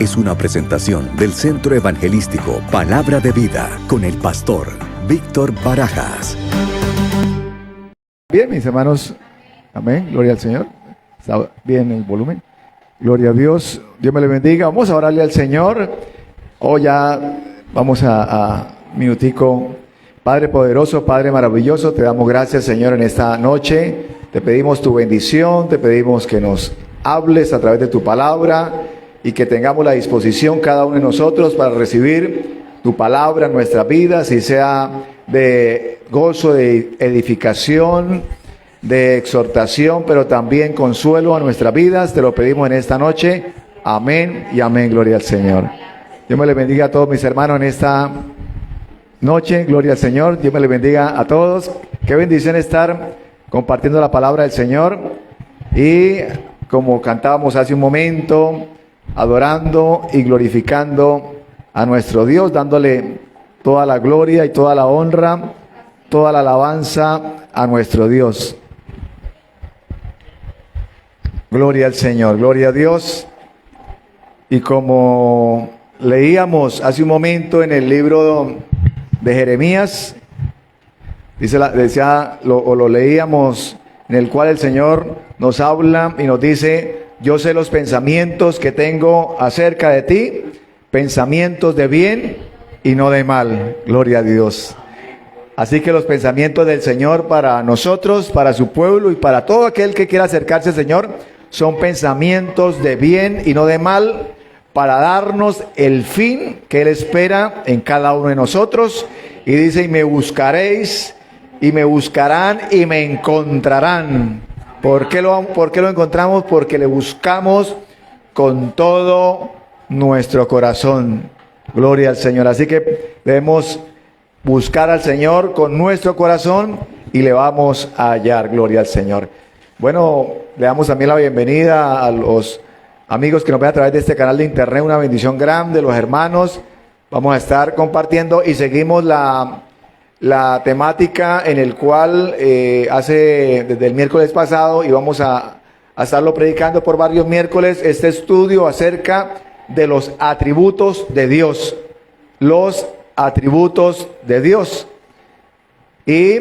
es una presentación del Centro Evangelístico Palabra de Vida con el pastor Víctor Barajas. Bien, mis hermanos, amén, gloria al Señor. ¿Está bien el volumen? Gloria a Dios, Dios me le bendiga. Vamos a orarle al Señor. Ya vamos a minutico. Padre poderoso, Padre maravilloso, te damos gracias, Señor, en esta noche. Te pedimos tu bendición, te pedimos que nos hables a través de tu palabra y que tengamos la disposición cada uno de nosotros para recibir tu palabra en nuestras vidas, y sea de gozo, de edificación, de exhortación, pero también consuelo a nuestras vidas. Te lo pedimos en esta noche. Amén y amén, gloria al Señor. Dios me le bendiga a todos mis hermanos en esta noche, gloria al Señor. Dios me le bendiga a todos. Qué bendición estar compartiendo la palabra del Señor, y como cantábamos hace un momento, adorando y glorificando a nuestro Dios, dándole toda la gloria y toda la honra, toda la alabanza a nuestro Dios. Gloria al Señor, gloria a Dios. Y como leíamos hace un momento en el libro de Jeremías, lo leíamos, en el cual el Señor nos habla y nos dice: yo sé los pensamientos que tengo acerca de ti, pensamientos de bien y no de mal. Gloria a Dios. Así que los pensamientos del Señor para nosotros, para su pueblo y para todo aquel que quiera acercarse al Señor, son pensamientos de bien y no de mal, para darnos el fin que Él espera en cada uno de nosotros. Y dice: y me buscaréis, y me buscarán, y me encontrarán. ¿Por qué lo encontramos? Porque le buscamos con todo nuestro corazón. Gloria al Señor. Así que debemos buscar al Señor con nuestro corazón y le vamos a hallar. Gloria al Señor. Bueno, le damos también la bienvenida a los amigos que nos ven a través de este canal de internet. Una bendición grande, los hermanos. Vamos a estar compartiendo y seguimos la temática en el cual desde el miércoles pasado, y vamos a estarlo predicando por varios miércoles, este estudio acerca de los atributos de Dios. Los atributos de Dios. Y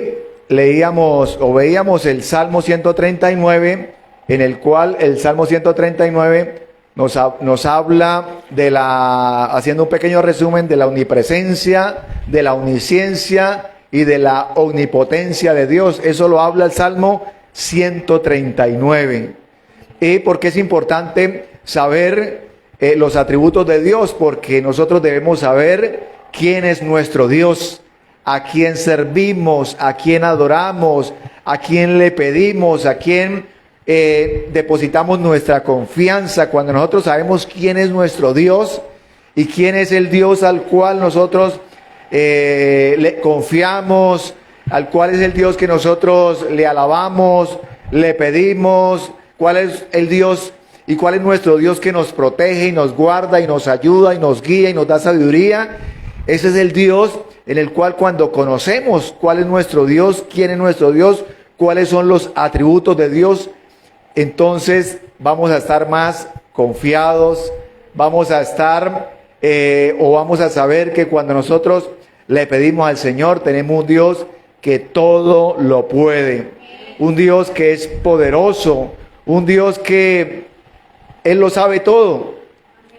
veíamos el Salmo 139, en el cual el Salmo 139 nos habla haciendo un pequeño resumen de la omnipresencia, de la omnisciencia y de la omnipotencia de Dios. Eso lo habla el Salmo 139. ¿Y por qué es importante saber los atributos de Dios? Porque nosotros debemos saber quién es nuestro Dios, a quién servimos, a quién adoramos, a quién le pedimos, a quién depositamos nuestra confianza. Cuando nosotros sabemos quién es nuestro Dios y quién es el Dios al cual nosotros le confiamos, al cual es el Dios que nosotros le alabamos, le pedimos, cuál es el Dios y cuál es nuestro Dios que nos protege y nos guarda y nos ayuda y nos guía y nos da sabiduría. Ese es el Dios en el cual, cuando conocemos cuál es nuestro Dios, quién es nuestro Dios, cuáles son los atributos de Dios, entonces vamos a estar más confiados, vamos a saber que cuando nosotros le pedimos al Señor, tenemos un Dios que todo lo puede, un Dios que es poderoso, un Dios que Él lo sabe todo,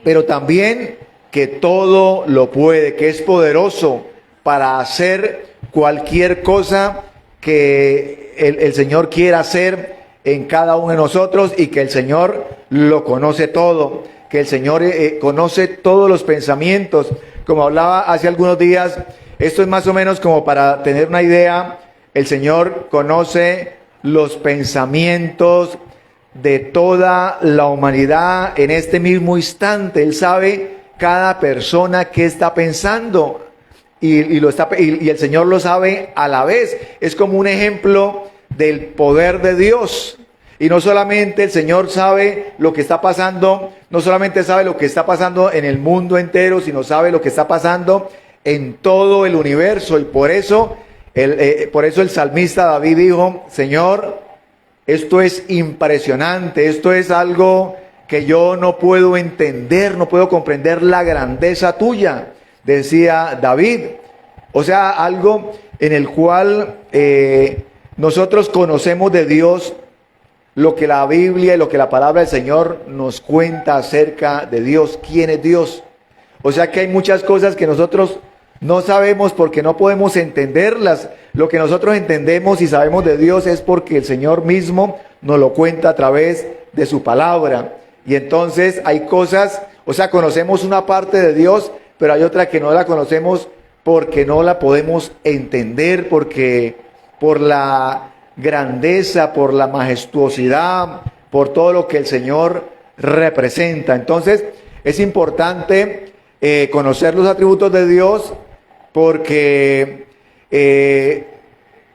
pero también que todo lo puede, que es poderoso para hacer cualquier cosa que el Señor quiera hacer en cada uno de nosotros, y que el Señor lo conoce todo, que el Señor conoce todos los pensamientos. Como hablaba hace algunos días, esto es más o menos como para tener una idea. El Señor conoce los pensamientos de toda la humanidad en este mismo instante. Él sabe cada persona que está pensando, y el Señor lo sabe a la vez. Es como un ejemplo del poder de Dios. Y no solamente el Señor sabe lo que está pasando, no solamente sabe lo que está pasando en el mundo entero, sino sabe lo que está pasando en todo el universo. Y por eso el salmista David dijo: Señor, esto es impresionante, esto es algo que yo no puedo entender, no puedo comprender la grandeza tuya, decía David. O sea, algo en el cual nosotros conocemos de Dios lo que la Biblia y lo que la palabra del Señor nos cuenta acerca de Dios, quién es Dios. O sea que hay muchas cosas que nosotros no sabemos porque no podemos entenderlas. Lo que nosotros entendemos y sabemos de Dios es porque el Señor mismo nos lo cuenta a través de su palabra. Y entonces hay cosas, o sea, conocemos una parte de Dios, pero hay otra que no la conocemos porque no la podemos entender, porque por la grandeza, por la majestuosidad, por todo lo que el Señor representa. Entonces es importante conocer los atributos de Dios porque,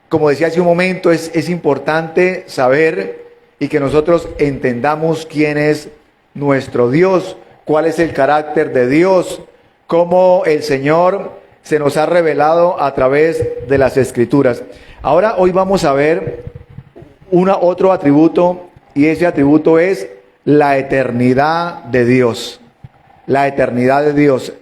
como decía hace un momento, es importante saber y que nosotros entendamos quién es nuestro Dios, cuál es el carácter de Dios, cómo el Señor se nos ha revelado a través de las Escrituras. Ahora, hoy vamos a ver otro atributo, y ese atributo es la eternidad de Dios. La eternidad de Dios.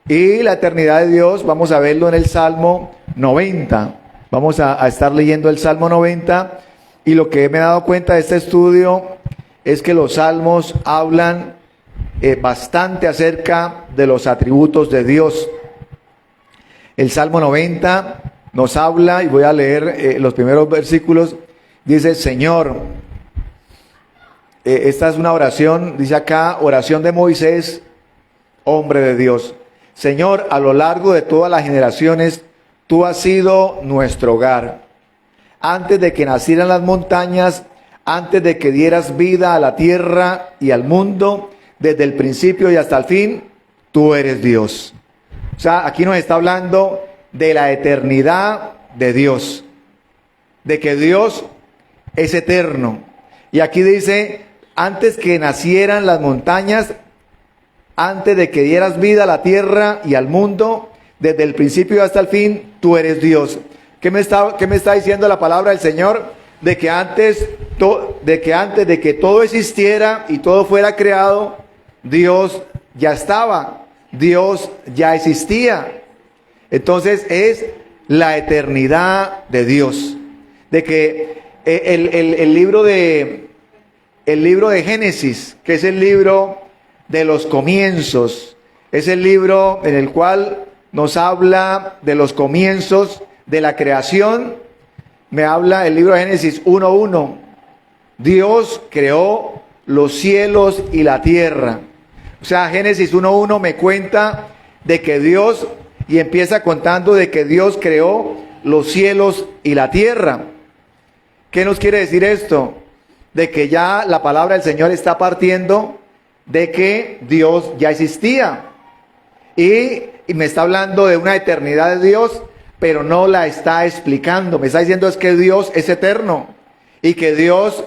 Y la eternidad de Dios vamos a verlo en el Salmo 90. Vamos a estar leyendo el Salmo 90, y lo que me he dado cuenta de este estudio es que los salmos hablan bastante acerca de los atributos de Dios. El Salmo 90 nos habla, y voy a leer los primeros versículos, dice: Señor, esta es una oración, dice acá, oración de Moisés, hombre de Dios. Señor, a lo largo de todas las generaciones, tú has sido nuestro hogar. Antes de que nacieran las montañas, antes de que dieras vida a la tierra y al mundo, desde el principio y hasta el fin, tú eres Dios. O sea, aquí nos está hablando de la eternidad de Dios, de que Dios es eterno. Y aquí dice, antes que nacieran las montañas, antes de que dieras vida a la tierra y al mundo, desde el principio hasta el fin, tú eres Dios. ¿Qué me está diciendo la palabra del Señor? De que antes de que todo existiera y todo fuera creado, Dios ya estaba, Dios ya existía. Entonces es la eternidad de Dios. De que el libro de Génesis, que es el libro de los comienzos, es el libro en el cual nos habla de los comienzos de la creación. Me habla el libro de Génesis 1:1. Dios creó los cielos y la tierra. O sea, Génesis 1:1 me cuenta de que Dios, y empieza contando de que Dios creó los cielos y la tierra. ¿Qué nos quiere decir esto? De que ya la palabra del Señor está partiendo de que Dios ya existía. Y me está hablando de una eternidad de Dios, pero no la está explicando. Me está diciendo es que Dios es eterno. Y que Dios,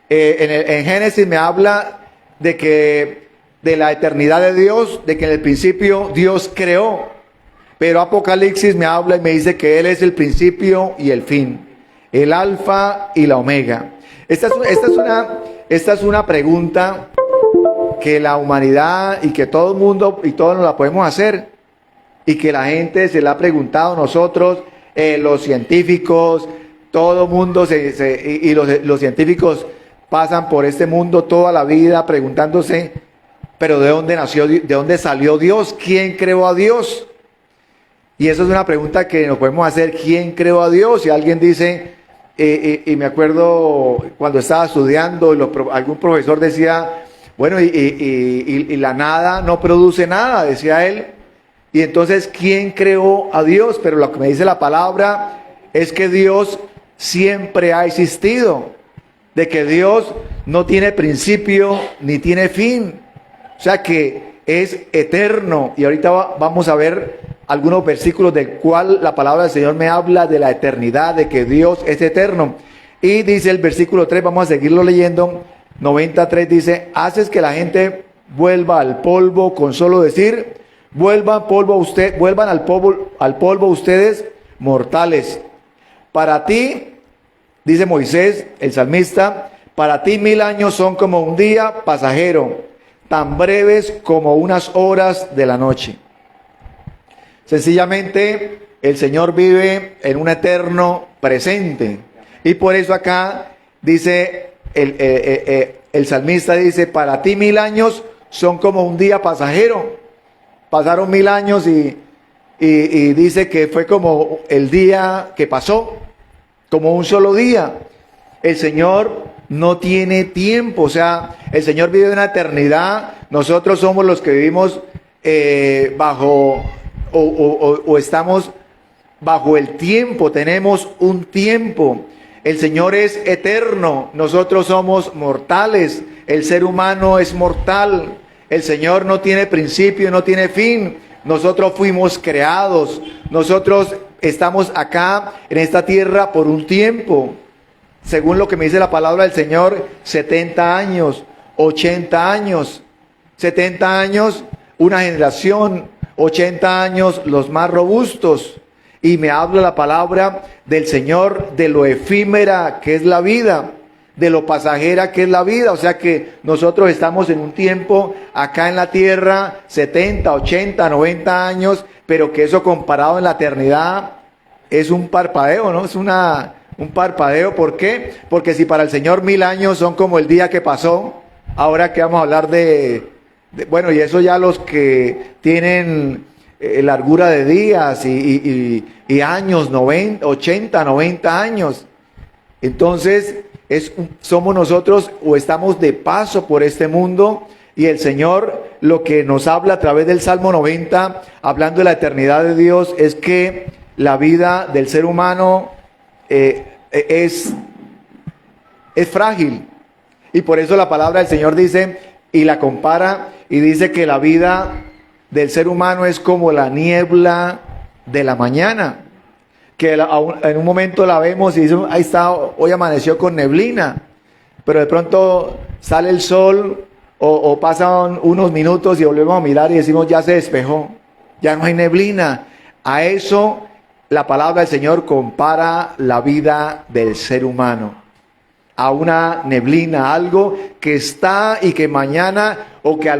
en Génesis me habla de la eternidad de Dios, de que en el principio Dios creó. Pero Apocalipsis me habla y me dice que Él es el principio y el fin, el alfa y la omega. Esta es una pregunta que la humanidad y que todo el mundo y todos nos la podemos hacer, y que la gente se la ha preguntado, nosotros, los científicos, todo el mundo, los científicos pasan por este mundo toda la vida preguntándose, pero ¿de dónde nació, de dónde salió Dios? ¿Quién creó a Dios? Y eso es una pregunta que nos podemos hacer: ¿quién creó a Dios? Y alguien dice, y me acuerdo cuando estaba estudiando, algún profesor decía, bueno, y la nada no produce nada, decía él. Y entonces, ¿quién creó a Dios? Pero lo que me dice la palabra es que Dios siempre ha existido, de que Dios no tiene principio ni tiene fin, o sea que es eterno. Y ahorita vamos a ver algunos versículos del cual la palabra del Señor me habla de la eternidad, de que Dios es eterno. Y dice el versículo 3, vamos a seguirlo leyendo, 93 dice: haces que la gente vuelva al polvo con solo decir, vuelvan al polvo ustedes mortales. Para ti, dice Moisés, el salmista, Para ti 1000 años son como un día pasajero, tan breves como unas horas de la noche. Sencillamente, el Señor vive en un eterno presente. Y por eso acá dice, el salmista dice, para ti 1000 años son como un día pasajero. Pasaron 1000 años y dice que fue como el día que pasó, como un solo día. El Señor no tiene tiempo, o sea, el Señor vive una eternidad. Nosotros somos los que vivimos bajo o estamos bajo el tiempo, tenemos un tiempo. El Señor es eterno, nosotros somos mortales, el ser humano es mortal. El Señor no tiene principio, no tiene fin. Nosotros fuimos creados, nosotros estamos acá en esta tierra por un tiempo. Según lo que me dice la palabra del Señor, 70 años, 80 años, 70 años, una generación, 80 años los más robustos. Y me habla la palabra del Señor de lo efímera que es la vida, de lo pasajera que es la vida. O sea que nosotros estamos en un tiempo acá en la tierra, 70, 80, 90 años, pero que eso comparado en la eternidad es un parpadeo, ¿no? Es un parpadeo. ¿Por qué? Porque si para el Señor 1000 años son como el día que pasó, ahora que vamos a hablar bueno, y eso ya los que tienen largura de días y años, 90, 80, 90 años. Entonces, somos nosotros o estamos de paso por este mundo, y el Señor lo que nos habla a través del Salmo 90, hablando de la eternidad de Dios, es que la vida del ser humano es frágil. Y por eso la palabra del Señor dice, y la compara, y dice que la vida del ser humano es como la niebla de la mañana, que en un momento la vemos y dice, ahí está, hoy amaneció con neblina, pero de pronto sale el sol o pasan unos minutos y volvemos a mirar y decimos, ya se despejó, ya no hay neblina. A eso la palabra del Señor compara la vida del ser humano, a una neblina, algo que está y que mañana o que a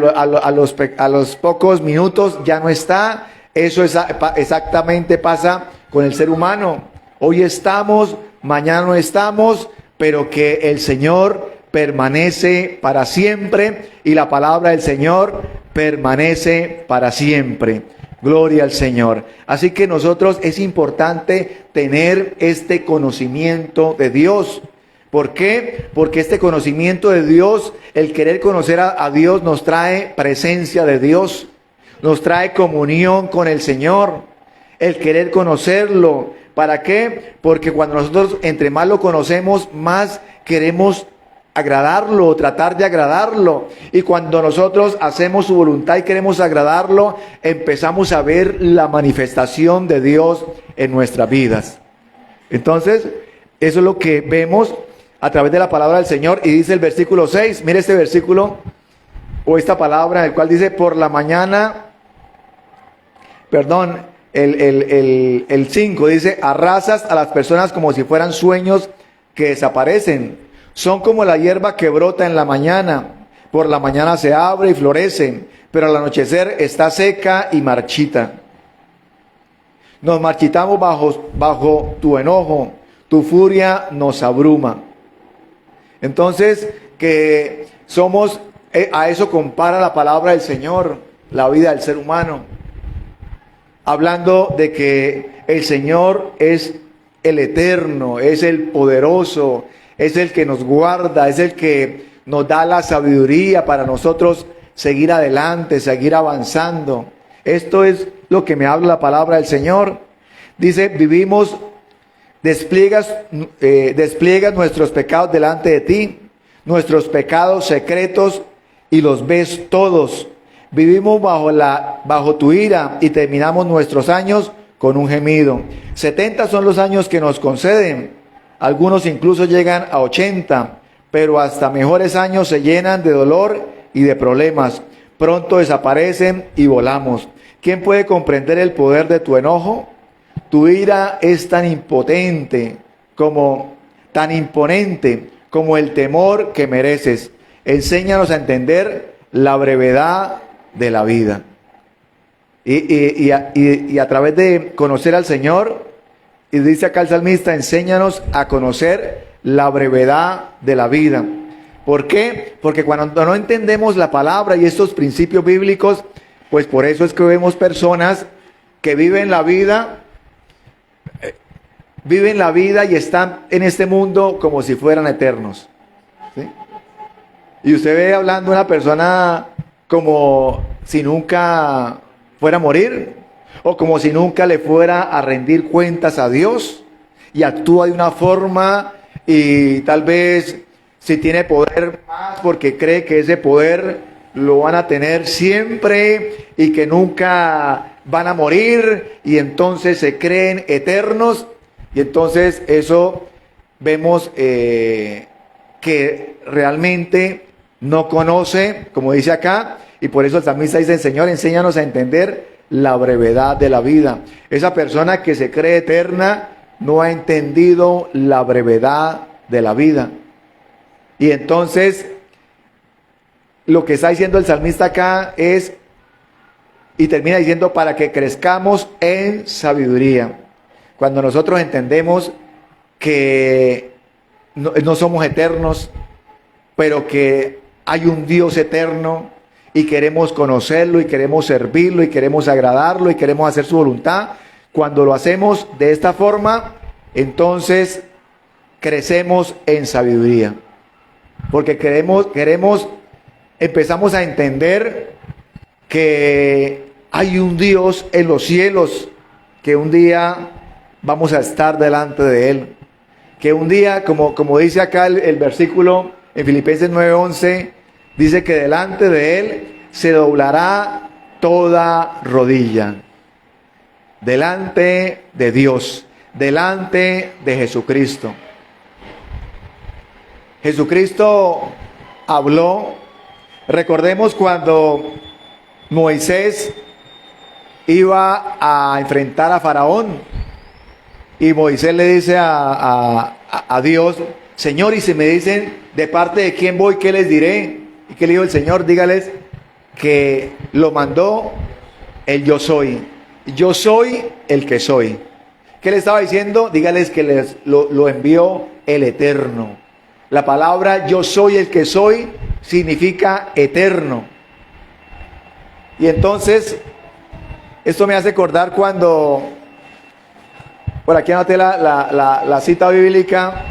los pocos minutos ya no está. Eso exactamente pasa con el ser humano. Hoy estamos, mañana no estamos, pero que el Señor permanece para siempre y la palabra del Señor permanece para siempre. Gloria al Señor. Así que nosotros es importante tener este conocimiento de Dios. ¿Por qué? Porque este conocimiento de Dios, el querer conocer a Dios, nos trae presencia de Dios, nos trae comunión con el Señor, el querer conocerlo. ¿Para qué? Porque cuando nosotros entre más lo conocemos, más queremos agradarlo, tratar de agradarlo. Y cuando nosotros hacemos su voluntad y queremos agradarlo, empezamos a ver la manifestación de Dios en nuestras vidas. Entonces, eso es lo que vemos a través de la palabra del Señor. Y dice el versículo 6, mire este versículo o esta palabra en el cual dice, por la mañana, perdón, el 5 dice, arrasas a las personas como si fueran sueños que desaparecen. Son como la hierba que brota en la mañana, por la mañana se abre y florece, pero al anochecer está seca y marchita. Nos marchitamos bajo tu enojo, tu furia nos abruma. Entonces, que somos, a eso compara la palabra del Señor, la vida del ser humano. Hablando de que el Señor es el eterno, es el poderoso, es el que nos guarda, es el que nos da la sabiduría para nosotros seguir adelante, seguir avanzando. Esto es lo que me habla la palabra del Señor. Dice, despliegas nuestros pecados delante de ti, nuestros pecados secretos, y los ves todos. Vivimos bajo tu ira y terminamos nuestros años con un gemido. 70 son los años que nos conceden. Algunos incluso llegan a 80, pero hasta mejores años se llenan de dolor y de problemas. Pronto desaparecen y volamos. ¿Quién puede comprender el poder de tu enojo? Tu ira es tan imponente como el temor que mereces. Enséñanos a entender la brevedad de la vida. Y a través de conocer al Señor, y dice acá el salmista, enséñanos a conocer la brevedad de la vida. ¿Por qué? Porque cuando no entendemos la palabra y estos principios bíblicos, pues por eso es que vemos personas que viven la vida y están en este mundo como si fueran eternos, ¿sí? Y usted ve hablando a una persona como si nunca fuera a morir, o como si nunca le fuera a rendir cuentas a Dios, y actúa de una forma, y tal vez si tiene poder más porque cree que ese poder lo van a tener siempre y que nunca van a morir, y entonces se creen eternos. Y entonces eso vemos que realmente no conoce, como dice acá, y por eso el salmista dice, Señor, enséñanos a entender la brevedad de la vida. Esa persona que se cree eterna no ha entendido la brevedad de la vida. Y entonces lo que está diciendo el salmista acá es, y termina diciendo, para que crezcamos en sabiduría. Cuando nosotros entendemos que no somos eternos, pero que hay un Dios eterno y queremos conocerlo y queremos servirlo y queremos agradarlo y queremos hacer su voluntad, cuando lo hacemos de esta forma, entonces crecemos en sabiduría. Porque empezamos a entender que hay un Dios en los cielos, que un día vamos a estar delante de Él. Que un día, como dice acá el versículo en Filipenses 9:11, dice que delante de Él se doblará toda rodilla. Delante de Dios, delante de Jesucristo. Jesucristo habló. Recordemos cuando Moisés iba a enfrentar a Faraón. Y Moisés le dice a Dios, Señor, y si me dicen de parte de quién voy, ¿qué les diré? ¿Y qué le dijo el Señor? Dígales que lo mandó el yo soy. Yo soy el que soy. ¿Qué le estaba diciendo? Dígales que lo envió el Eterno. La palabra yo soy el que soy significa eterno. Y entonces, esto me hace acordar cuando... Por aquí anoté la cita bíblica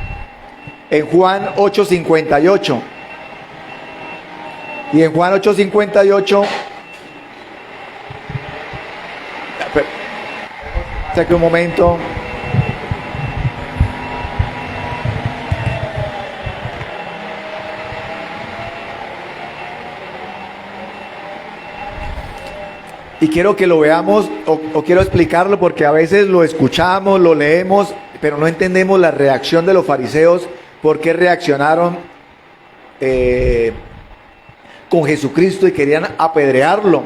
en Juan 8:58. Y en Juan 8:58, saque un momento. Y quiero que lo veamos, o quiero explicarlo, porque a veces lo escuchamos, lo leemos, pero no entendemos la reacción de los fariseos, por qué reaccionaron con Jesucristo y querían apedrearlo.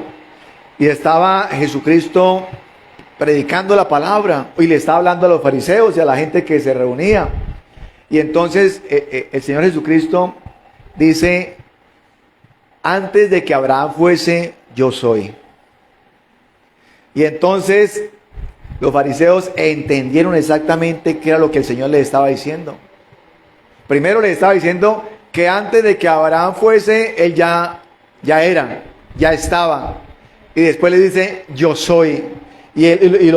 Y estaba Jesucristo predicando la palabra, y le estaba hablando a los fariseos y a la gente que se reunía. Y entonces el Señor Jesucristo dice, antes de que Abraham fuese, yo soy. Y entonces los fariseos entendieron exactamente qué era lo que el Señor les estaba diciendo. Primero les estaba diciendo que antes de que Abraham fuese, él ya ya estaba. Y después le dice, yo soy. Y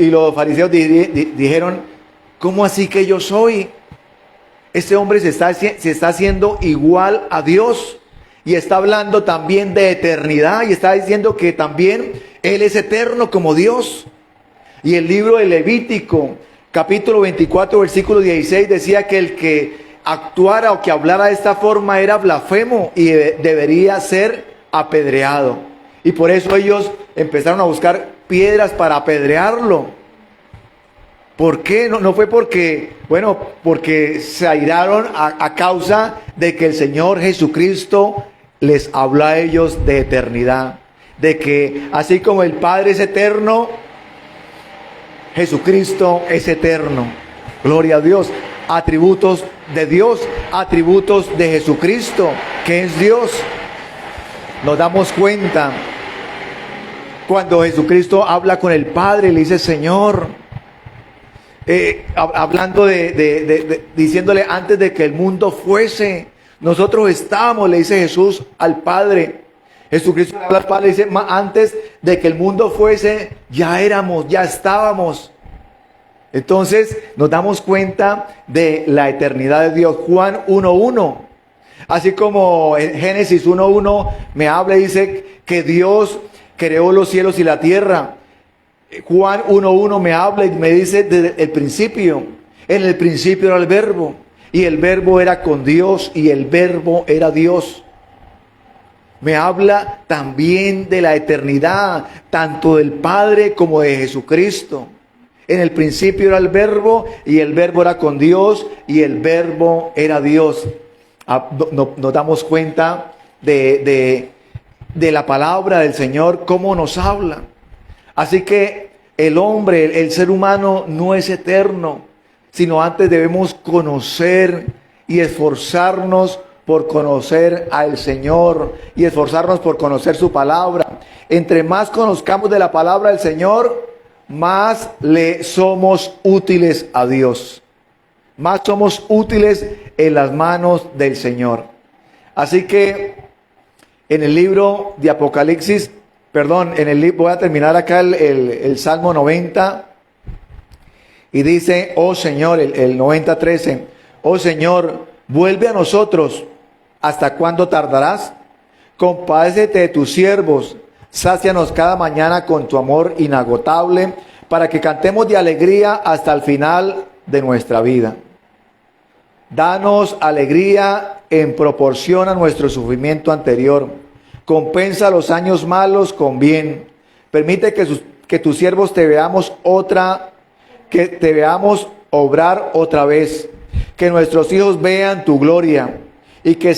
los fariseos dijeron, ¿cómo así que yo soy? Este hombre se está haciendo igual a Dios. Y está hablando también de eternidad. Y está diciendo que también Él es eterno como Dios. Y el libro de Levítico, capítulo 24, versículo 16, decía que el que actuara o que hablara de esta forma era blasfemo y debería ser apedreado. Y por eso ellos empezaron a buscar piedras para apedrearlo. ¿Por qué? No fue porque, porque se airaron a causa de que el Señor Jesucristo les habló a ellos de eternidad. De que así como el Padre es eterno, Jesucristo es eterno. Gloria a Dios. atributos de Dios, atributos de Jesucristo, que es Dios. Nos damos cuenta cuando Jesucristo habla con el Padre, le dice Señor, hablando diciéndole antes de que el mundo fuese, nosotros estábamos, le dice Jesús al Padre. Jesucristo le habla al Padre, le dice, antes de que el mundo fuese, ya éramos, ya estábamos. Entonces nos damos cuenta de la eternidad de Dios. Juan 1:1, así como en Génesis 1:1 me habla y dice que Dios creó los cielos y la tierra. Juan 1:1 me habla y me dice desde el principio, en el principio era el verbo, y el verbo era con Dios, y el verbo era Dios. Me habla también de la eternidad, tanto del Padre como de Jesucristo. En el principio era el verbo, y el verbo era con Dios, y el verbo era Dios. Nos damos cuenta de la palabra del Señor, cómo nos habla. Así que el hombre, el ser humano no es eterno, sino antes debemos conocer y esforzarnos por conocer al Señor y esforzarnos por conocer su palabra. Entre más conozcamos de la palabra del Señor, más le somos útiles a Dios. Más somos útiles en las manos del Señor. Así que en el libro de Apocalipsis, voy a terminar acá el Salmo 90. Y dice, oh Señor, el 90:13, oh Señor, vuelve a nosotros. ¿Hasta cuándo tardarás? Compadécete de tus siervos. Sácianos cada mañana con tu amor inagotable, para que cantemos de alegría hasta el final de nuestra vida. Danos alegría en proporción a nuestro sufrimiento anterior. Compensa los años malos con bien. Permite que tus siervos te veamos obrar otra vez. Que nuestros hijos vean tu gloria. Y que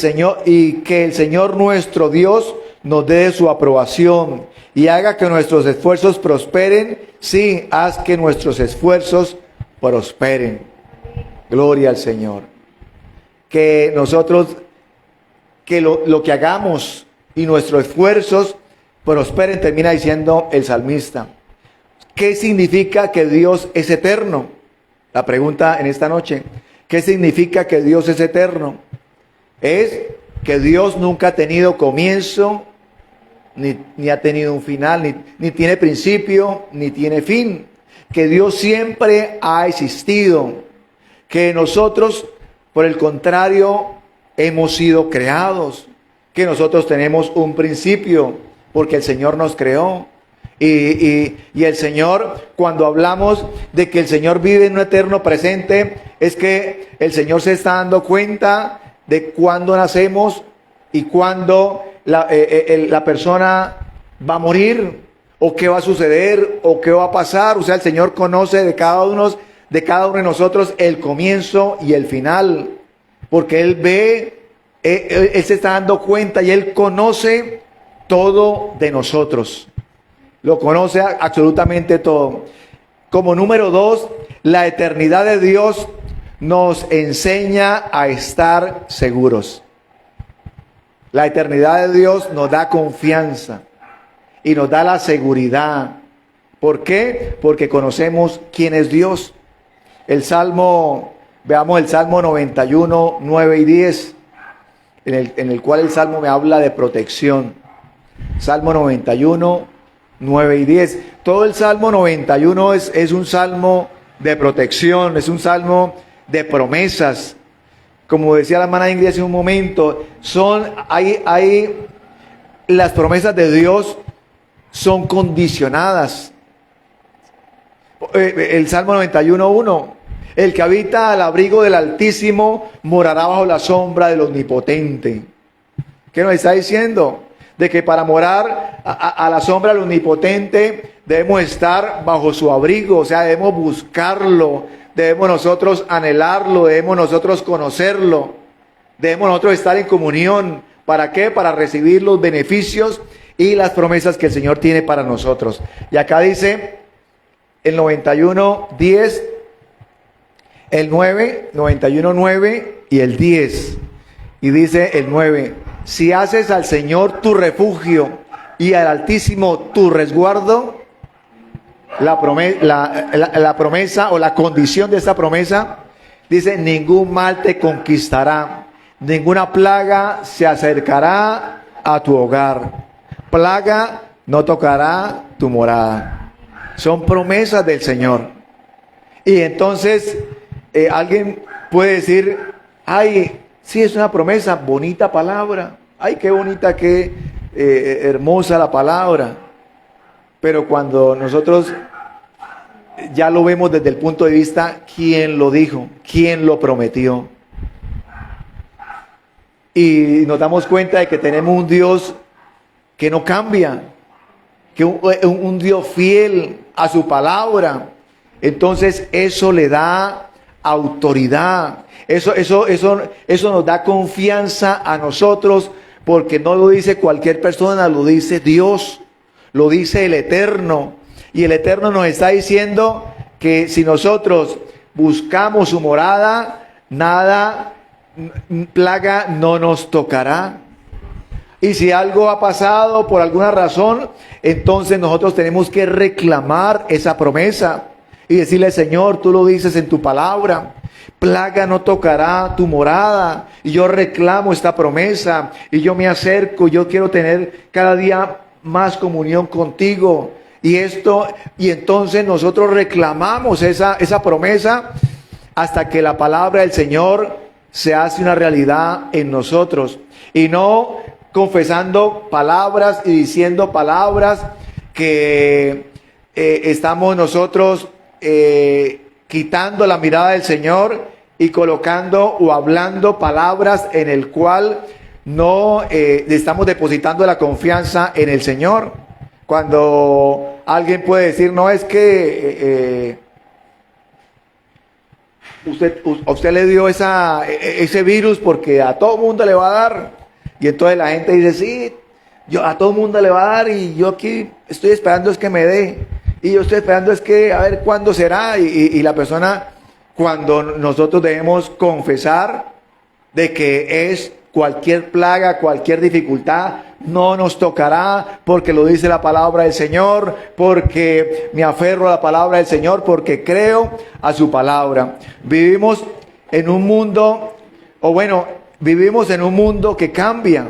el Señor nuestro Dios nos dé su aprobación y haga que nuestros esfuerzos prosperen. Sí, haz que nuestros esfuerzos prosperen. Gloria al Señor. Que nosotros, que lo que hagamos y nuestros esfuerzos prosperen, termina diciendo el salmista. ¿Qué significa que Dios es eterno? La pregunta en esta noche, ¿qué significa que Dios es eterno? Es que Dios nunca ha tenido comienzo, ni ha tenido un final, ni tiene principio, ni tiene fin. Que Dios siempre ha existido. Que nosotros, por el contrario, hemos sido creados. Que nosotros tenemos un principio, porque el Señor nos creó. Y el Señor, cuando hablamos de que el Señor vive en un eterno presente, es que el Señor se está dando cuenta de cuándo nacemos y cuándo la persona va a morir, o qué va a suceder, o qué va a pasar. O sea, el Señor conoce de cada uno de nosotros el comienzo y el final, porque Él ve, Él se está dando cuenta y Él conoce todo de nosotros. Lo conoce absolutamente todo. Como número 2, la eternidad de Dios nos enseña a estar seguros. La eternidad de Dios nos da confianza y nos da la seguridad. ¿Por qué? Porque conocemos quién es Dios. Veamos el Salmo 91, 9 y 10, en el cual el Salmo me habla de protección. Salmo 91, 9 y 10. Todo el Salmo 91 es un salmo de protección, es un salmo de promesas. Como decía la hermana Ingrid hace un momento, hay las promesas de Dios son condicionadas. El Salmo 91:1, el que habita al abrigo del Altísimo morará bajo la sombra del Omnipotente. ¿Qué nos está diciendo? De que para morar a la sombra del Omnipotente debemos estar bajo su abrigo, o sea, debemos buscarlo, debemos nosotros anhelarlo, debemos nosotros conocerlo, debemos nosotros estar en comunión. ¿Para qué? Para recibir los beneficios y las promesas que el Señor tiene para nosotros. Y acá dice el 91:10, El 9, 91:9 y el 10. Y dice el 9, si haces al Señor tu refugio y al Altísimo tu resguardo, la promesa o la condición de esta promesa, dice, ningún mal te conquistará, ninguna plaga se acercará a tu hogar, plaga no tocará tu morada. Son promesas del Señor. Y entonces alguien puede decir, ay, sí, es una promesa, bonita palabra, ay, qué bonita, qué hermosa la palabra. Pero cuando nosotros ya lo vemos desde el punto de vista, ¿quién lo dijo? ¿Quién lo prometió? Y nos damos cuenta de que tenemos un Dios que no cambia, que un Dios fiel a su palabra. Entonces eso le da autoridad, eso nos da confianza a nosotros, porque no lo dice cualquier persona, lo dice Dios, lo dice el Eterno. Y el Eterno nos está diciendo que si nosotros buscamos su morada, nada, plaga no nos tocará. Y si algo ha pasado por alguna razón, entonces nosotros tenemos que reclamar esa promesa y decirle, Señor, tú lo dices en tu palabra, plaga no tocará tu morada. Y yo reclamo esta promesa y yo me acerco, yo quiero tener cada día más comunión contigo. Y entonces nosotros reclamamos esa promesa hasta que la palabra del Señor se hace una realidad en nosotros. Y no confesando palabras y diciendo palabras que estamos nosotros quitando la mirada del Señor y colocando o hablando palabras en el cual no estamos depositando la confianza en el Señor. Cuando alguien puede decir, no, es que a usted le dio ese virus porque a todo mundo le va a dar. Y entonces la gente dice, sí, a todo mundo le va a dar y yo aquí estoy esperando es que me dé. Y yo estoy esperando es que a ver cuándo será. Y la persona, cuando nosotros debemos confesar de que es cualquier plaga, cualquier dificultad, no nos tocará, porque lo dice la palabra del Señor, porque me aferro a la palabra del Señor, porque creo a su palabra. Vivimos en un mundo, vivimos en un mundo que cambia.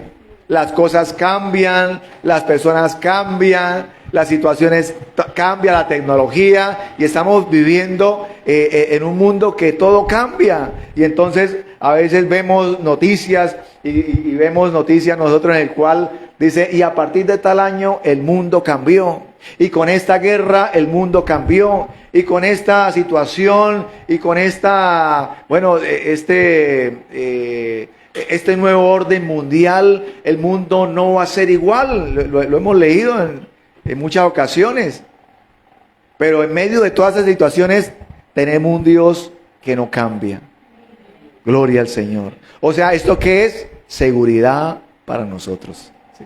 Las cosas cambian, las personas cambian, las situaciones cambian, la tecnología, y estamos viviendo en un mundo que todo cambia. Y entonces a veces vemos noticias y vemos noticias nosotros en el cual dice, y a partir de tal año el mundo cambió, y con esta guerra el mundo cambió, y con esta situación, y con esta, este nuevo orden mundial, el mundo no va a ser igual. Lo hemos leído en muchas ocasiones. Pero en medio de todas esas situaciones tenemos un Dios que no cambia. Gloria al Señor. O sea, ¿esto qué es? Seguridad para nosotros. ¿Sí?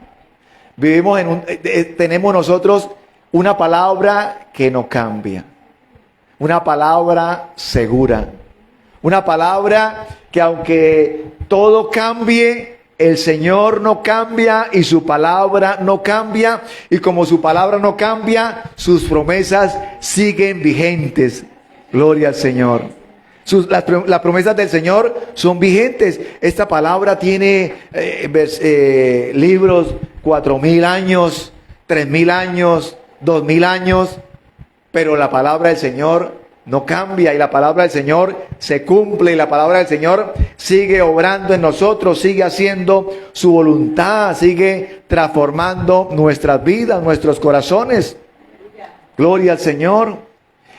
Tenemos nosotros una palabra que no cambia. Una palabra segura. Una palabra que aunque todo cambie, el Señor no cambia y su palabra no cambia. Y como su palabra no cambia, sus promesas siguen vigentes. Gloria al Señor. Las promesas del Señor son vigentes. Esta palabra tiene libros, 4.000 años, 3.000 años, 2.000 años. Pero la palabra del Señor no cambia y la palabra del Señor se cumple y la palabra del Señor sigue obrando en nosotros, sigue haciendo su voluntad, sigue transformando nuestras vidas, nuestros corazones. Gloria al Señor.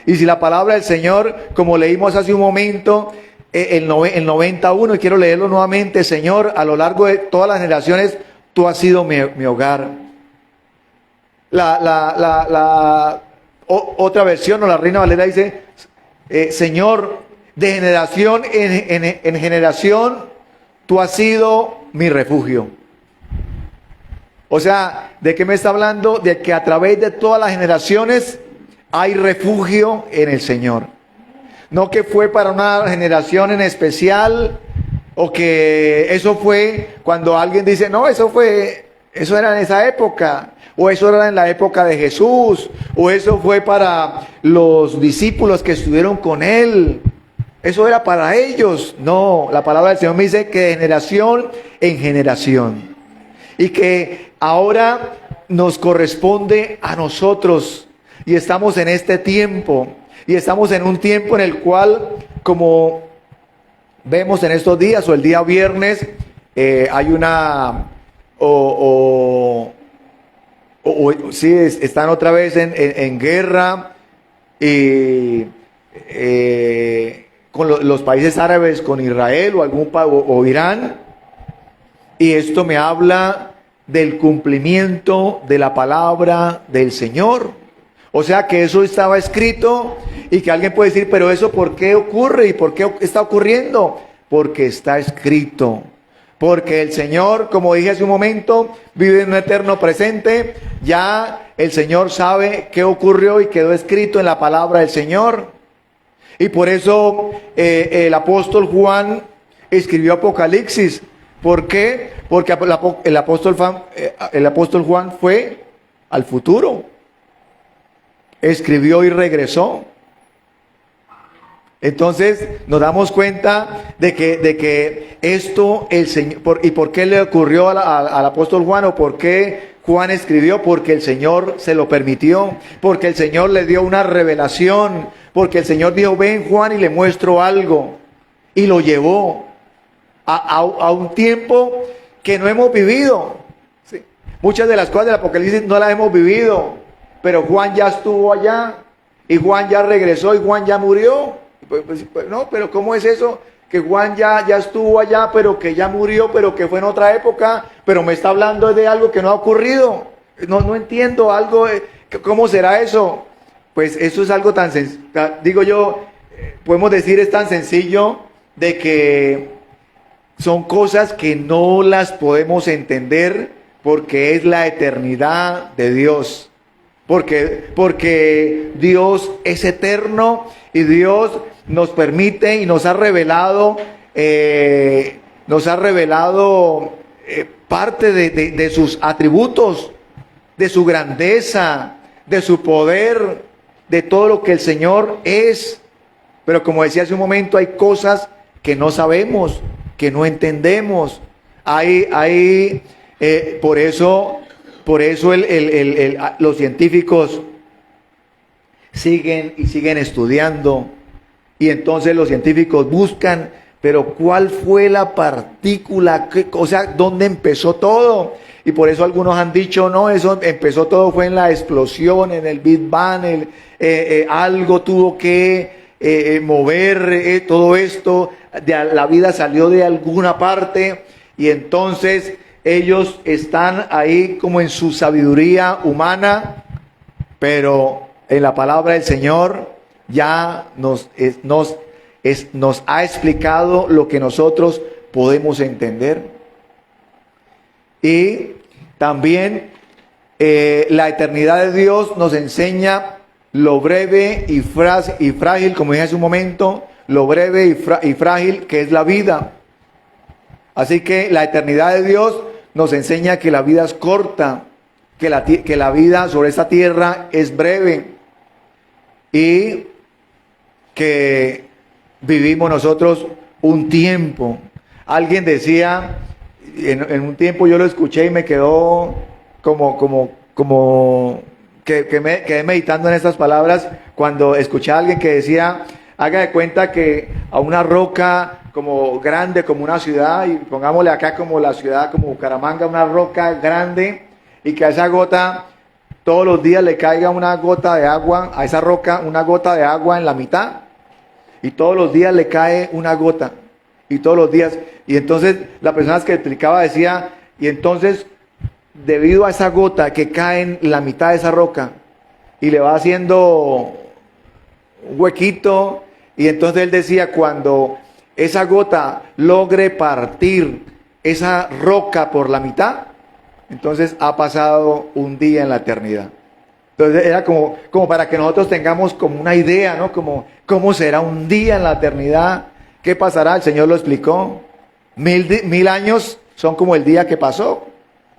Y si la palabra del Señor, como leímos hace un momento, el 91, y quiero leerlo nuevamente, Señor, a lo largo de todas las generaciones, tú has sido mi hogar. Otra versión, o la Reina Valera dice, Señor, de generación en generación, tú has sido mi refugio. O sea, ¿de qué me está hablando? De que a través de todas las generaciones hay refugio en el Señor. no que fue para una generación en especial, o que eso fue cuando alguien dice, no, eso era en esa época, o eso era en la época de Jesús, o eso fue para los discípulos que estuvieron con él. Eso era para ellos. No, la palabra del Señor me dice que de generación en generación. Y que ahora nos corresponde a nosotros. Y estamos en este tiempo. Y estamos en un tiempo en el cual, como vemos en estos días o el día viernes, hay una... sí, están otra vez en guerra. Y... con los países árabes, con Israel o Irán, y esto me habla del cumplimiento de la palabra del Señor. O sea que eso estaba escrito y que alguien puede decir, pero eso ¿por qué ocurre y por qué está ocurriendo? Porque está escrito. Porque el Señor, como dije hace un momento, vive en un eterno presente. Ya el Señor sabe qué ocurrió y quedó escrito en la palabra del Señor. Y por eso el apóstol Juan escribió Apocalipsis. ¿Por qué? Porque el apóstol Juan fue al futuro. Escribió y regresó. Entonces nos damos cuenta de que esto el Señor... ¿Y por qué le ocurrió al apóstol Juan? ¿O por qué Juan escribió? Porque el Señor se lo permitió. Porque el Señor le dio una revelación. Porque el Señor dijo, ven Juan y le muestro algo. Y lo llevó a un tiempo que no hemos vivido. Sí. Muchas de las cosas del Apocalipsis no las hemos vivido. Pero Juan ya estuvo allá. Y Juan ya regresó y Juan ya murió. Pues, no, pero ¿cómo es eso? Que Juan ya estuvo allá, pero que ya murió, pero que fue en otra época. Pero me está hablando de algo que no ha ocurrido. No entiendo algo. ¿Cómo será eso? Pues eso es algo tan sencillo, digo yo, podemos decir es tan sencillo de que son cosas que no las podemos entender porque es la eternidad de Dios. Porque Dios es eterno y Dios nos permite y nos ha revelado parte de sus atributos, de su grandeza, de su poder, de todo lo que el Señor es. Pero como decía hace un momento, hay cosas que no sabemos, que no entendemos. Por eso los científicos siguen estudiando. Y entonces los científicos buscan, pero ¿cuál fue la partícula? O sea, ¿dónde empezó todo? Y por eso algunos han dicho, no, eso empezó todo, fue en la explosión, en el Big Bang, algo tuvo que mover todo esto, la vida salió de alguna parte, y entonces ellos están ahí como en su sabiduría humana, pero en la palabra del Señor ya nos ha explicado lo que nosotros podemos entender. Y también la eternidad de Dios nos enseña lo breve y frágil, como dije hace un momento, lo breve y frágil que es la vida. Así que la eternidad de Dios nos enseña que la vida es corta, que la vida sobre esta tierra es breve y que vivimos nosotros un tiempo. Alguien decía, en un tiempo yo lo escuché y me quedó que me quedé meditando en estas palabras cuando escuché a alguien que decía, haga de cuenta que a una roca como grande, como una ciudad, y pongámosle acá como la ciudad, como Bucaramanga, una roca grande, y que a esa gota todos los días le caiga una gota de agua, a esa roca una gota de agua en la mitad, y todos los días le cae una gota, y todos los días, y entonces la persona que explicaba decía, y entonces debido a esa gota que cae en la mitad de esa roca, y le va haciendo un huequito, y entonces él decía, cuando esa gota logre partir esa roca por la mitad, entonces ha pasado un día en la eternidad. Entonces era como para que nosotros tengamos como una idea, ¿no? Como cómo será un día en la eternidad, qué pasará. El Señor lo explicó. 1000 años son como el día que pasó,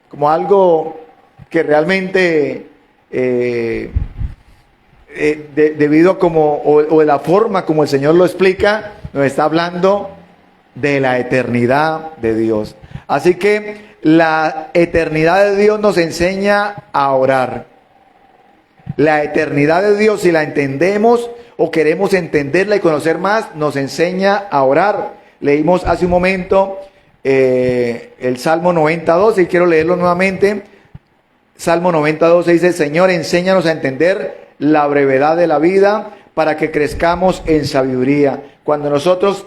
como algo que realmente debido o de la forma como el Señor lo explica, nos está hablando de la eternidad de Dios. Así que la eternidad de Dios nos enseña a orar. La eternidad de Dios, si la entendemos o queremos entenderla y conocer más, nos enseña a orar. Leímos hace un momento el Salmo 92 y quiero leerlo nuevamente. Salmo 92 dice: Señor, enséñanos a entender la brevedad de la vida para que crezcamos en sabiduría. Cuando nosotros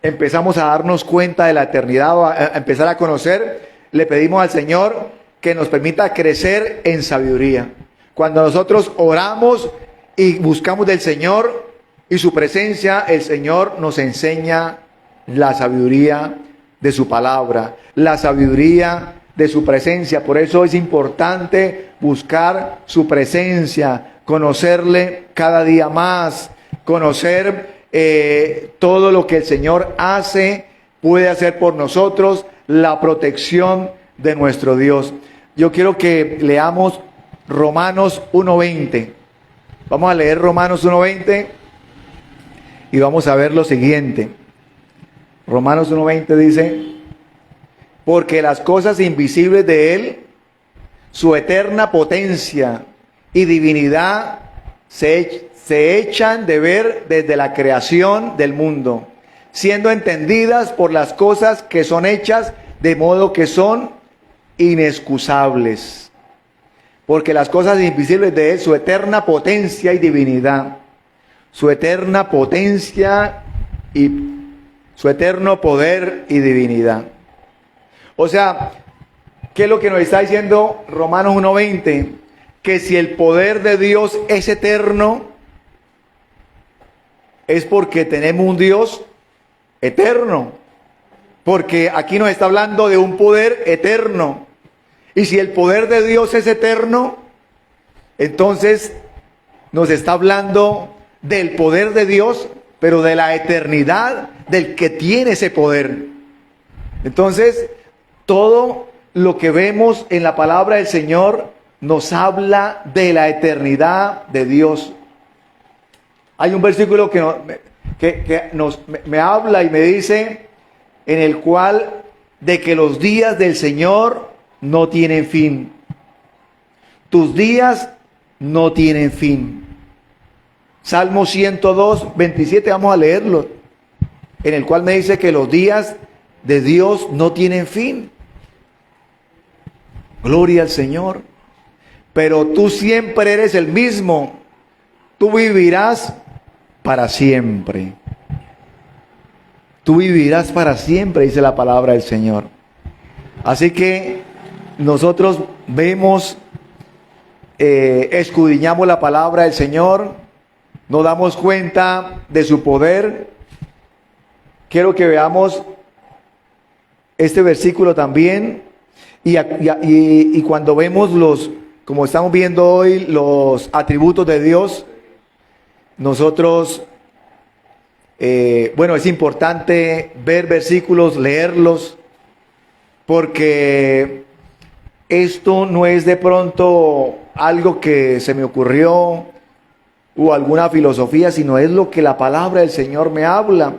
empezamos a darnos cuenta de la eternidad, a empezar a conocer, le pedimos al Señor que nos permita crecer en sabiduría. Cuando nosotros oramos y buscamos del Señor y su presencia, el Señor nos enseña la sabiduría de su palabra, la sabiduría de su presencia. Por eso es importante buscar su presencia, conocerle cada día más, conocer todo lo que el Señor puede hacer por nosotros, la protección de nuestro Dios. Yo quiero que leamos Romanos 1:20. Vamos a leer Romanos 1:20 y vamos a ver lo siguiente. Romanos 1:20 dice: porque las cosas invisibles de Él, su eterna potencia y divinidad, se echan de ver desde la creación del mundo, siendo entendidas por las cosas que son hechas, de modo que son inexcusables. Porque las cosas invisibles de Él, su eterna potencia y divinidad, su eterna potencia y su eterno poder y divinidad. O sea, ¿qué es lo que nos está diciendo Romanos 1:20? Que si el poder de Dios es eterno, es porque tenemos un Dios eterno. Porque aquí nos está hablando de un poder eterno. Y si el poder de Dios es eterno, entonces nos está hablando del poder de Dios, pero de la eternidad del que tiene ese poder. Entonces, todo lo que vemos en la palabra del Señor nos habla de la eternidad de Dios. Hay un versículo que me habla y me dice, en el cual de que los días del Señor no tienen fin. Tus días no tienen fin. Salmo 102:27, vamos a leerlo, en el cual me dice que los días de Dios no tienen fin. Gloria al Señor. Pero tú siempre eres el mismo. Tú vivirás para siempre. Tú vivirás para siempre, dice la palabra del Señor. Así que nosotros vemos, escudriñamos la palabra del Señor, nos damos cuenta de su poder. Quiero que veamos este versículo también. Y cuando vemos como estamos viendo hoy, los atributos de Dios, nosotros, es importante ver versículos, leerlos, porque esto no es de pronto algo que se me ocurrió o alguna filosofía, sino es lo que la palabra del Señor me habla.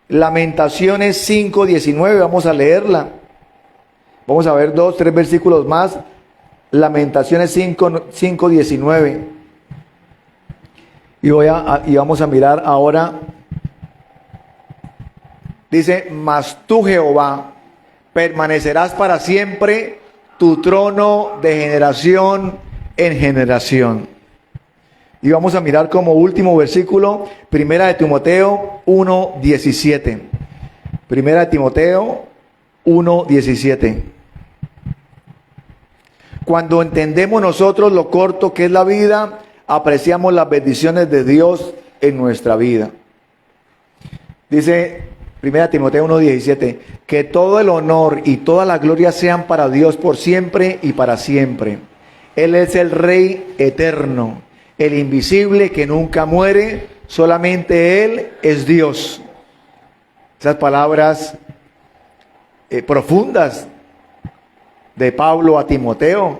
Lamentaciones 5:19, vamos a leerla. Vamos a ver 2-3 versículos más. Lamentaciones 5:19. Y vamos a mirar ahora. Dice: mas tú, Jehová, permanecerás para siempre, tu trono de generación en generación. Y vamos a mirar como último versículo, Primera de Timoteo 1:17. Primera de Timoteo 1:17. Cuando entendemos nosotros lo corto que es la vida, apreciamos las bendiciones de Dios en nuestra vida. Dice 1 Timoteo 1:17, que todo el honor y toda la gloria sean para Dios por siempre y para siempre. Él es el Rey eterno, el invisible que nunca muere, solamente Él es Dios. Esas palabras profundas de Pablo a Timoteo.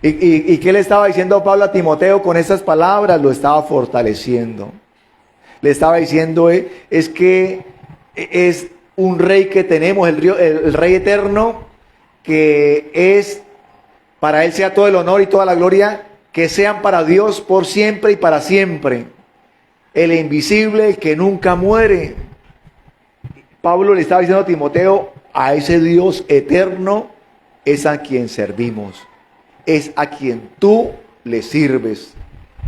¿Y qué le estaba diciendo Pablo a Timoteo con esas palabras? Lo estaba fortaleciendo. Le estaba diciendo, es que es un rey que tenemos, el Rey eterno, que es, para Él sea todo el honor y toda la gloria, que sean para Dios por siempre y para siempre. El invisible, el que nunca muere. Pablo le estaba diciendo a Timoteo, a ese Dios eterno es a quien servimos. Es a quien tú le sirves.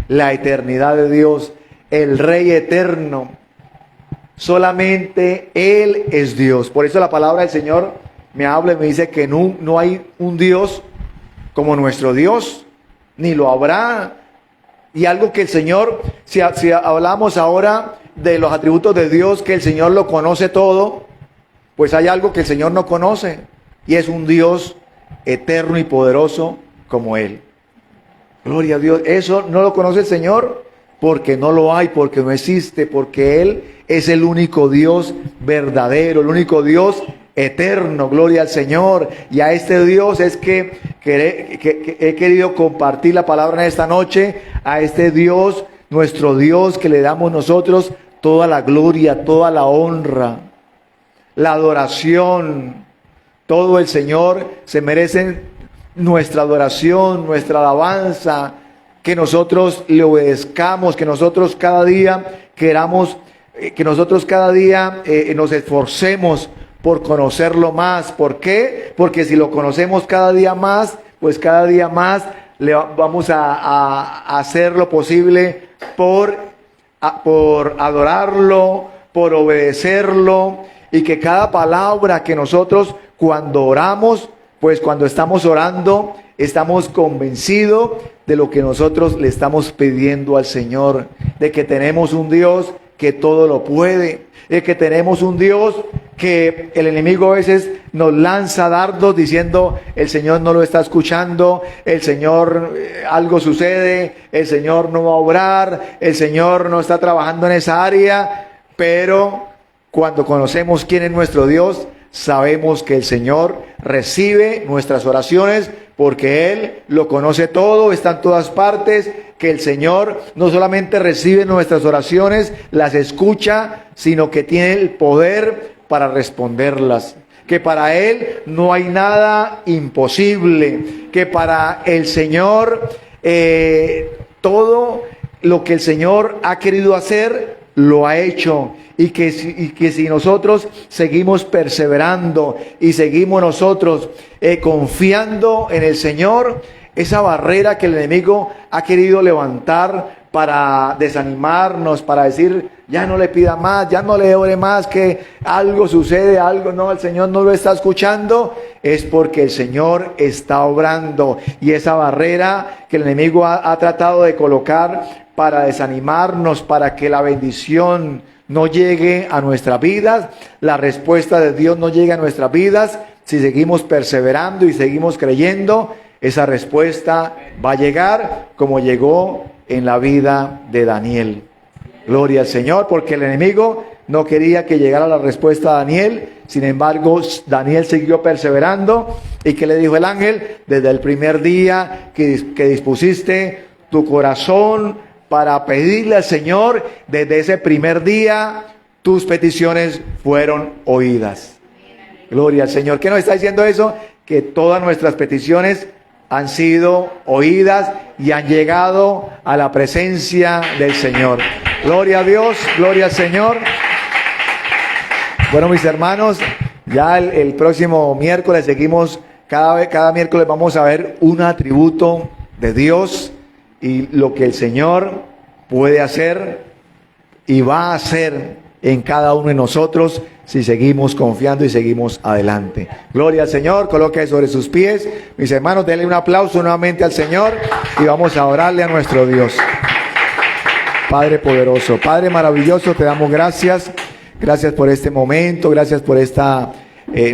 La eternidad de Dios, el Rey eterno, solamente Él es Dios. Por eso la palabra del Señor me habla y me dice que no hay un Dios como nuestro Dios, ni lo habrá. Y algo que el Señor, si hablamos ahora de los atributos de Dios, que el Señor lo conoce todo, pues hay algo que el Señor no conoce, y es un Dios eterno y poderoso como Él. Gloria a Dios. Eso no lo conoce el Señor porque no lo hay, porque no existe, porque Él es el único Dios verdadero, el único Dios eterno. Gloria al Señor. Y a este Dios es que he querido compartir la palabra en esta noche. A este Dios, nuestro Dios, que le damos nosotros toda la gloria, toda la honra, la adoración. Todo el Señor se merece nuestra adoración, nuestra alabanza, que nosotros le obedezcamos, que nosotros cada día queramos, que nosotros cada día nos esforcemos por conocerlo más. ¿Por qué? Porque si lo conocemos cada día más, pues cada día más le vamos a hacer lo posible por adorarlo, por obedecerlo, y que cada palabra que nosotros cuando oramos, pues cuando estamos orando, estamos convencidos de lo que nosotros le estamos pidiendo al Señor, de que tenemos un Dios que todo lo puede, de que tenemos un Dios que el enemigo a veces nos lanza dardos diciendo, el Señor no lo está escuchando, el Señor, algo sucede, el Señor no va a obrar, el Señor no está trabajando en esa área. Pero cuando conocemos quién es nuestro Dios, sabemos que el Señor recibe nuestras oraciones porque Él lo conoce todo, está en todas partes, que el Señor no solamente recibe nuestras oraciones, las escucha, sino que tiene el poder para responderlas. Que para Él no hay nada imposible, que para el Señor todo lo que el Señor ha querido hacer, lo ha hecho. Y que si nosotros seguimos perseverando y seguimos nosotros confiando en el Señor, esa barrera que el enemigo ha querido levantar para desanimarnos, para decir, ya no le pida más, ya no le ore más, que algo sucede, algo no, el Señor no lo está escuchando, es porque el Señor está obrando. Y esa barrera que el enemigo ha tratado de colocar para desanimarnos, para que la bendición no llegue a nuestras vidas, la respuesta de Dios no llegue a nuestras vidas, si seguimos perseverando y seguimos creyendo, esa respuesta va a llegar como llegó en la vida de Daniel. Gloria al Señor, porque el enemigo no quería que llegara la respuesta a Daniel. Sin embargo, Daniel siguió perseverando. ¿Y qué le dijo el ángel? Desde el primer día que dispusiste tu corazón para pedirle al Señor, desde ese primer día tus peticiones fueron oídas. Gloria al Señor. ¿Qué nos está diciendo eso? Que todas nuestras peticiones han sido oídas y han llegado a la presencia del Señor. Gloria a Dios, gloria al Señor. Bueno, mis hermanos, ya el próximo miércoles seguimos, cada miércoles vamos a ver un atributo de Dios y lo que el Señor puede hacer y va a hacer en cada uno de nosotros si seguimos confiando y seguimos adelante. Gloria al Señor. Coloque sobre sus pies. Mis hermanos, denle un aplauso nuevamente al Señor y vamos a orarle a nuestro Dios. Padre poderoso, Padre maravilloso, te damos gracias. Gracias por este momento, gracias por esta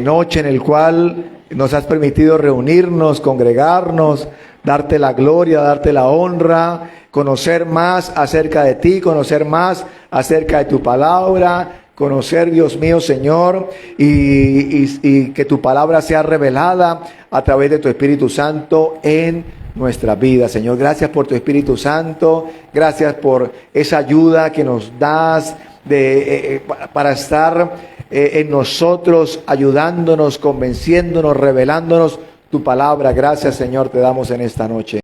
noche en el cual nos has permitido reunirnos, congregarnos darte la gloria, darte la honra, conocer más acerca de ti, conocer más acerca de tu palabra, conocer, Dios mío, Señor, y que tu palabra sea revelada a través de tu Espíritu Santo en nuestra vida. Señor, gracias por tu Espíritu Santo, gracias por esa ayuda que nos das para estar en nosotros, ayudándonos, convenciéndonos, revelándonos tu palabra. Gracias, Señor, te damos en esta noche.